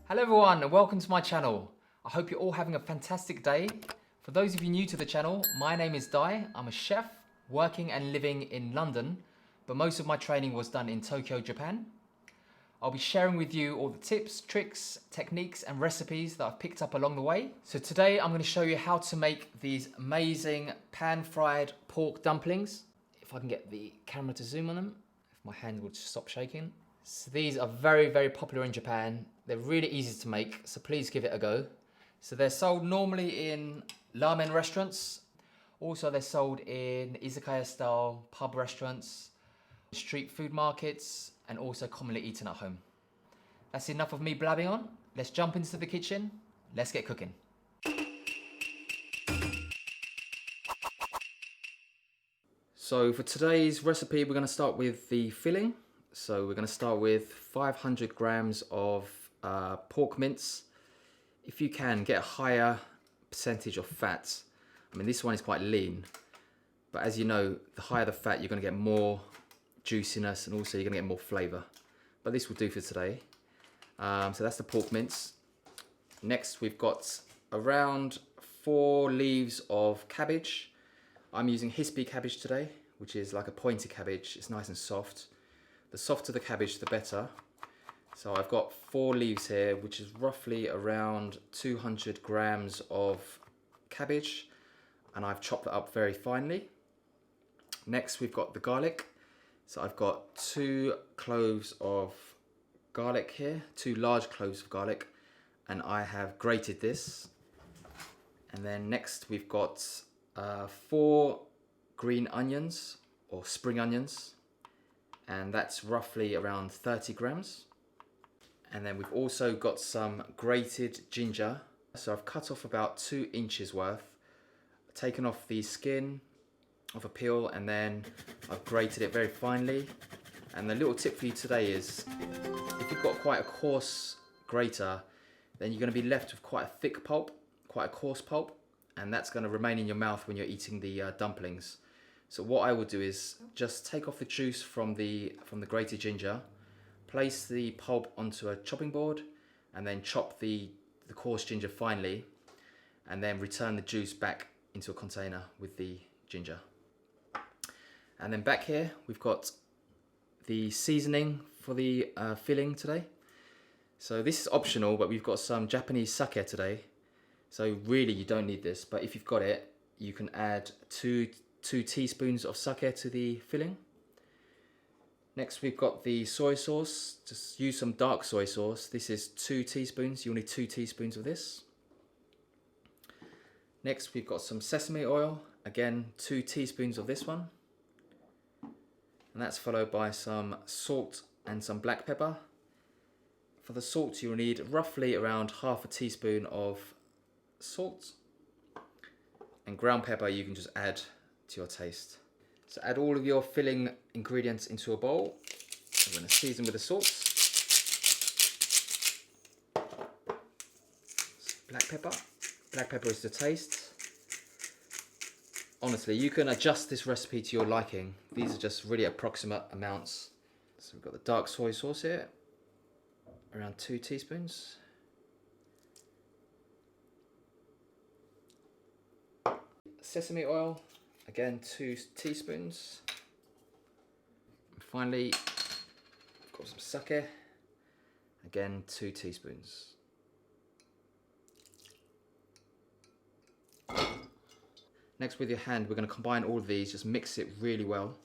Hello everyone and welcome to my channel. I hope you're all having a fantastic day. For those of you new to the channel, my name is Dai. I'm a chef working and living in London, but most of my training was done in Tokyo, Japan. I'll be sharing with you all the tips, tricks, techniques and recipes that I've picked up along the way. So today I'm going to show you how to make these amazing pan-fried pork dumplings. If I can get the camera to zoom on them, if my hand would stop shaking. So these are very, very popular in Japan. They're really easy to make, so please give it a go. So they're sold normally in ramen restaurants. Also they're sold in izakaya style pub restaurants, street food markets, and also commonly eaten at home. That's enough of me blabbing on. Let's jump into the kitchen. Let's get cooking. So for today's recipe, we're going to start with the filling. So we're going to start with 500 grams of pork mince. If you can, get a higher percentage of fat. I mean, this one is quite lean, but as you know, the higher the fat, you're going to get more juiciness and also you're going to get more flavour. But this will do for today. So that's the pork mince. Next, we've got around 4 leaves of cabbage. I'm using hispy cabbage today, which is like a pointy cabbage. It's nice and soft. The softer the cabbage, the better. So I've got 4 leaves here, which is roughly around 200 grams of cabbage, and I've chopped that up very finely. Next, we've got the garlic. So I've got 2 cloves of garlic here, 2 large cloves of garlic, and I have grated this. And then next, we've got 4 green onions or spring onions, and that's roughly around 30 grams. And then we've also got some grated ginger. So I've cut off about 2 inches worth, taken off the skin of a peel, and then I've grated it very finely. And the little tip for you today is, if you've got quite a coarse grater, then you're going to be left with quite a thick pulp, quite a coarse pulp, and that's going to remain in your mouth when you're eating the dumplings. So what I will do is just take off the juice from the grated ginger, place the pulp onto a chopping board, and then chop the coarse ginger finely, and then return the juice back into a container with the ginger. And then back here we've got the seasoning for the filling today. So this is optional, but we've got some Japanese sake today. So really you don't need this, but if you've got it, you can add 2 teaspoons of sake to the filling. Next, we've got the soy sauce. Just use some dark soy sauce. This is 2 teaspoons. You'll need 2 teaspoons of this. Next, we've got some sesame oil. Again, 2 teaspoons of this one. And that's followed by some salt and some black pepper. For the salt, you'll need roughly around half a teaspoon of salt. And ground pepper you can just add to your taste. So add all of your filling ingredients into a bowl. I'm going to season with the salt, black pepper. Black pepper is to taste. Honestly, you can adjust this recipe to your liking. These are just really approximate amounts. So we've got the dark soy sauce here, around 2 teaspoons. Sesame oil, again 2 teaspoons. And finally, I've got some sake, again 2 teaspoons. Next, with your hand, we're going to combine all of these, just mix it really well.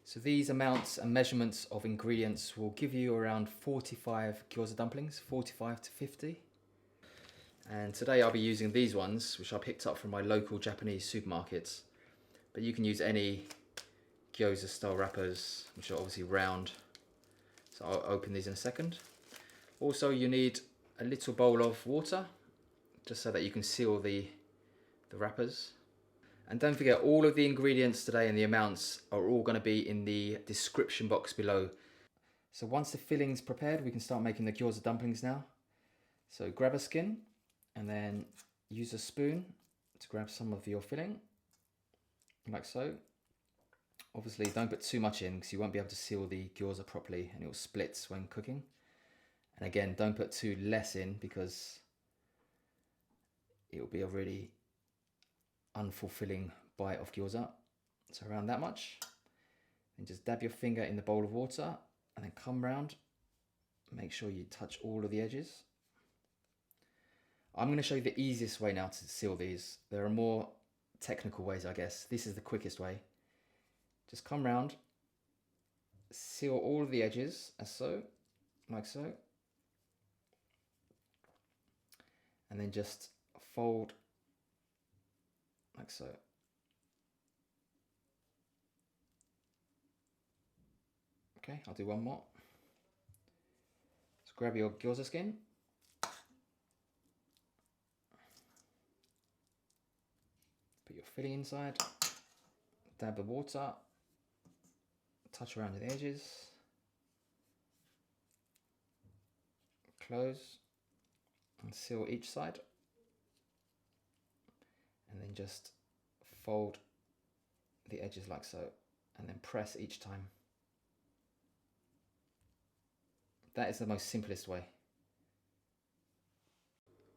So these amounts and measurements of ingredients will give you around 45 gyoza dumplings, 45 to 50. And today I'll be using these ones, which I picked up from my local Japanese supermarkets. But you can use any gyoza style wrappers, which are obviously round. So I'll open these in a second. Also, you need a little bowl of water, just so that you can seal the wrappers. And don't forget, all of the ingredients today and the amounts are all going to be in the description box below. So once the filling's prepared, we can start making the gyoza dumplings now. So grab a skin and then use a spoon to grab some of your filling, like so. Obviously don't put too much in because you won't be able to seal the gyoza properly and it will split when cooking. And again, don't put too less in because it will be a really unfulfilling bite of gyoza. So around that much. And just dab your finger in the bowl of water and then come round. Make sure you touch all of the edges. I'm going to show you the easiest way now to seal these. There are more technical ways, I guess. This is the quickest way. Just come round, seal all of the edges as so, like so. And then just fold like so. Okay, I'll do one more. So grab your gyoza skin. Put your filling inside. Dab the water. Touch around the edges. Close. And seal each side. And then just fold the edges like so. And then press each time. That is the most simplest way.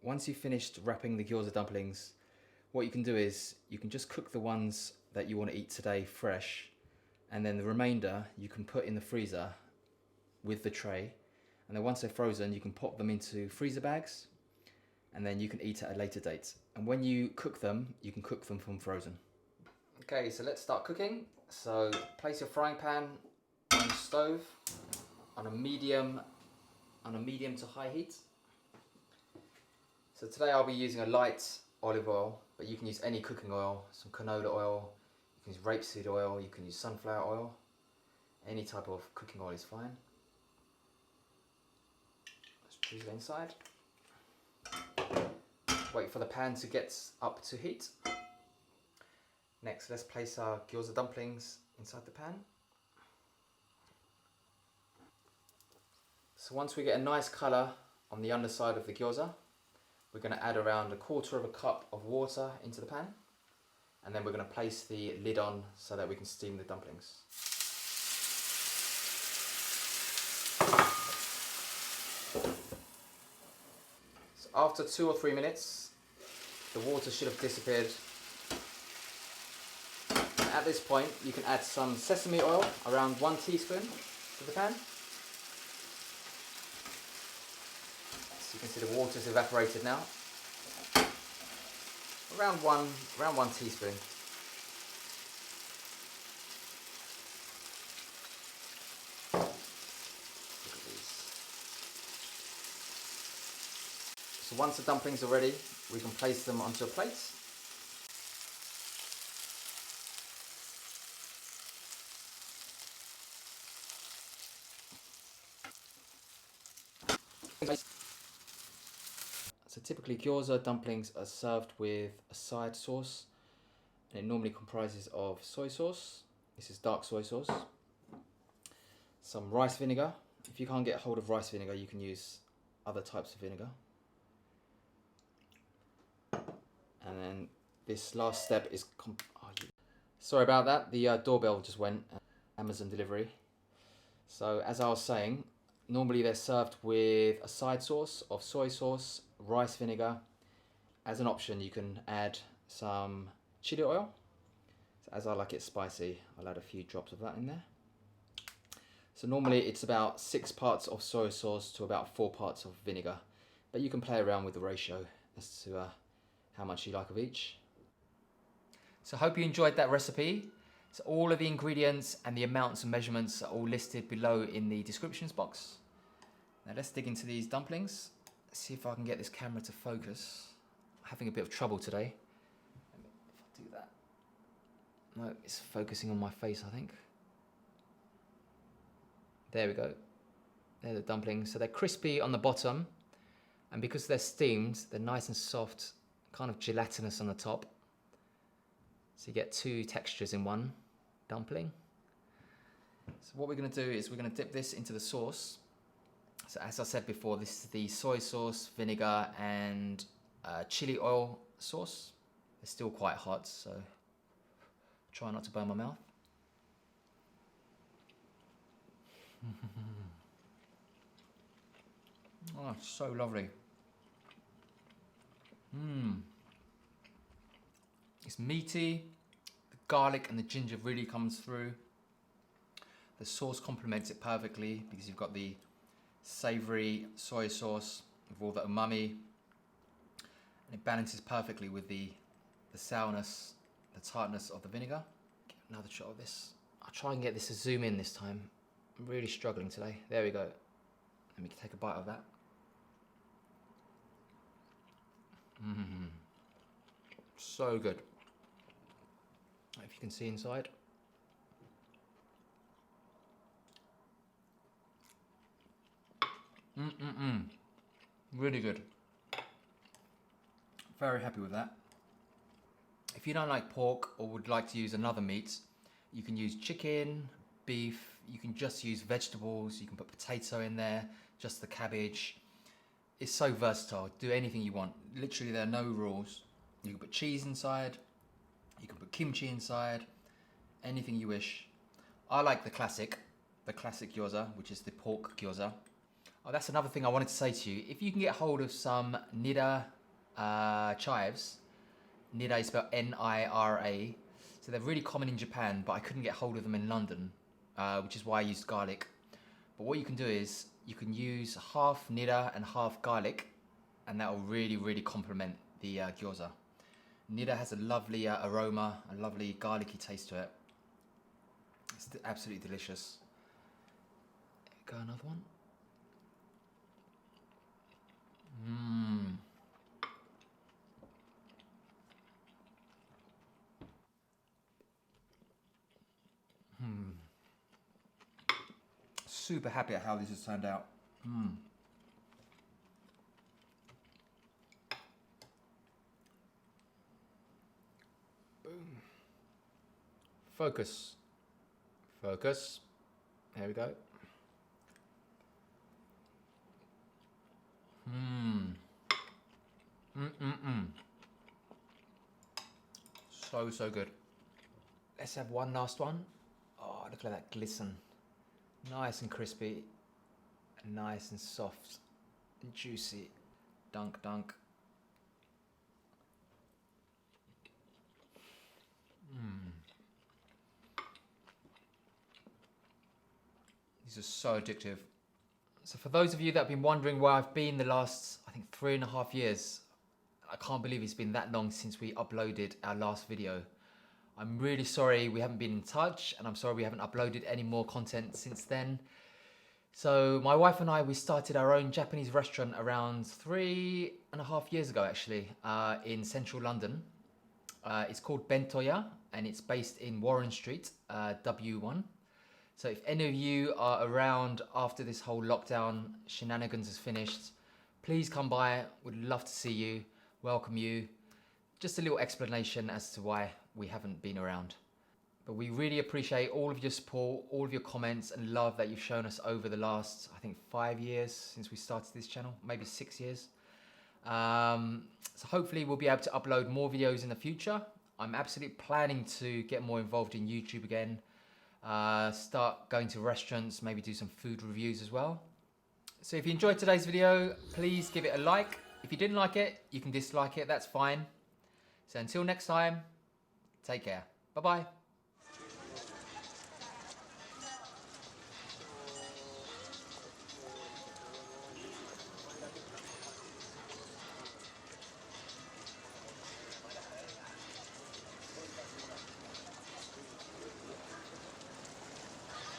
Once you've finished wrapping the gyoza dumplings, what you can do is you can just cook the ones that you want to eat today fresh, and then the remainder you can put in the freezer with the tray, and then once they're frozen you can pop them into freezer bags, and then you can eat at a later date. And when you cook them, you can cook them from frozen. Okay, so let's start cooking. So place your frying pan on the stove on a medium to high heat. So today I'll be using a light olive oil, but you can use any cooking oil, some canola oil, you can use rapeseed oil, you can use sunflower oil, any type of cooking oil is fine. Let's drizzle inside. Wait for the pan to get up to heat. Next, let's place our gyoza dumplings inside the pan. So once we get a nice colour on the underside of the gyoza, we're going to add around 1/4 cup of water into the pan, and then we're going to place the lid on so that we can steam the dumplings. So after 2 or 3 minutes, the water should have disappeared. And at this point, you can add some sesame oil, around 1 teaspoon to the pan. You can see the water's evaporated now. Around one teaspoon. Look at these. So once the dumplings are ready, we can place them onto a plate. So typically gyoza dumplings are served with a side sauce, and it normally comprises of soy sauce. This is dark soy sauce. Some rice vinegar. If you can't get hold of rice vinegar, you can use other types of vinegar. And then this last step is... Sorry about that, the doorbell just went. Amazon delivery. So as I was saying, normally they're served with a side sauce of soy sauce, rice vinegar. As an option, you can add some chili oil. So as I like it spicy, I'll add a few drops of that in there. So normally it's about 6 parts of soy sauce to about 4 parts of vinegar, but you can play around with the ratio as to how much you like of each. So I hope you enjoyed that recipe. So all of the ingredients and the amounts and measurements are all listed below in the descriptions box. Now let's dig into these dumplings. Let's see if I can get this camera to focus. I'm having a bit of trouble today. If I do that. No, it's focusing on my face, I think. There we go. They're the dumplings. So they're crispy on the bottom, and because they're steamed, they're nice and soft, kind of gelatinous on the top. So you get 2 textures in one dumpling. So what we're going to do is we're going to dip this into the sauce. So as I said before, this is the soy sauce, vinegar and chili oil sauce. It's still quite hot, so try not to burn my mouth. Oh, it's so lovely. It's meaty. The garlic and the ginger really comes through. The sauce complements it perfectly because you've got the savoury soy sauce with all the umami, and it balances perfectly with the sourness, the tartness of the vinegar. Get another shot of this. I'll try and get this to zoom in this time. I'm really struggling today. There we go. Let me take a bite of that. So good. If you can see inside. Really good. Very happy with that. If you don't like pork or would like to use another meat, you can use chicken, beef, you can just use vegetables, you can put potato in there, just the cabbage. It's so versatile. Do anything you want. Literally, there are no rules. You can put cheese inside, you can put kimchi inside, anything you wish. I like the classic gyoza, which is the pork gyoza. Oh, that's another thing I wanted to say to you. If you can get hold of some Nira chives, Nira is spelled N-I-R-A. So they're really common in Japan, but I couldn't get hold of them in London, which is why I used garlic. But what you can do is you can use half Nira and half garlic, and that will really, really complement the gyoza. Nira has a lovely aroma, a lovely garlicky taste to it. It's absolutely delicious. There we go, another one. Super happy at how this has turned out. Boom. Focus. Focus. There we go. So good. Let's have one last one. Oh, look at that glisten. Nice and crispy, and nice and soft and juicy. Dunk, dunk. These are so addictive. So for those of you that have been wondering where I've been the last, I think 3.5 years, I can't believe it's been that long since we uploaded our last video. I'm really sorry we haven't been in touch, and I'm sorry we haven't uploaded any more content since then. So my wife and I, we started our own Japanese restaurant around 3.5 years ago actually, in central London. It's called Bentoya, and it's based in Warren Street, W1. So if any of you are around after this whole lockdown shenanigans is finished, please come by. We'd love to see you, welcome you. Just a little explanation as to why we haven't been around. But we really appreciate all of your support, all of your comments and love that you've shown us over the last, I think 5 years since we started this channel, maybe 6 years. So hopefully we'll be able to upload more videos in the future. I'm absolutely planning to get more involved in YouTube again. Start going to restaurants, maybe do some food reviews as well. So if you enjoyed today's video, please give it a like. If you didn't like it, you can dislike it, that's fine. So until next time, take care. Bye-bye.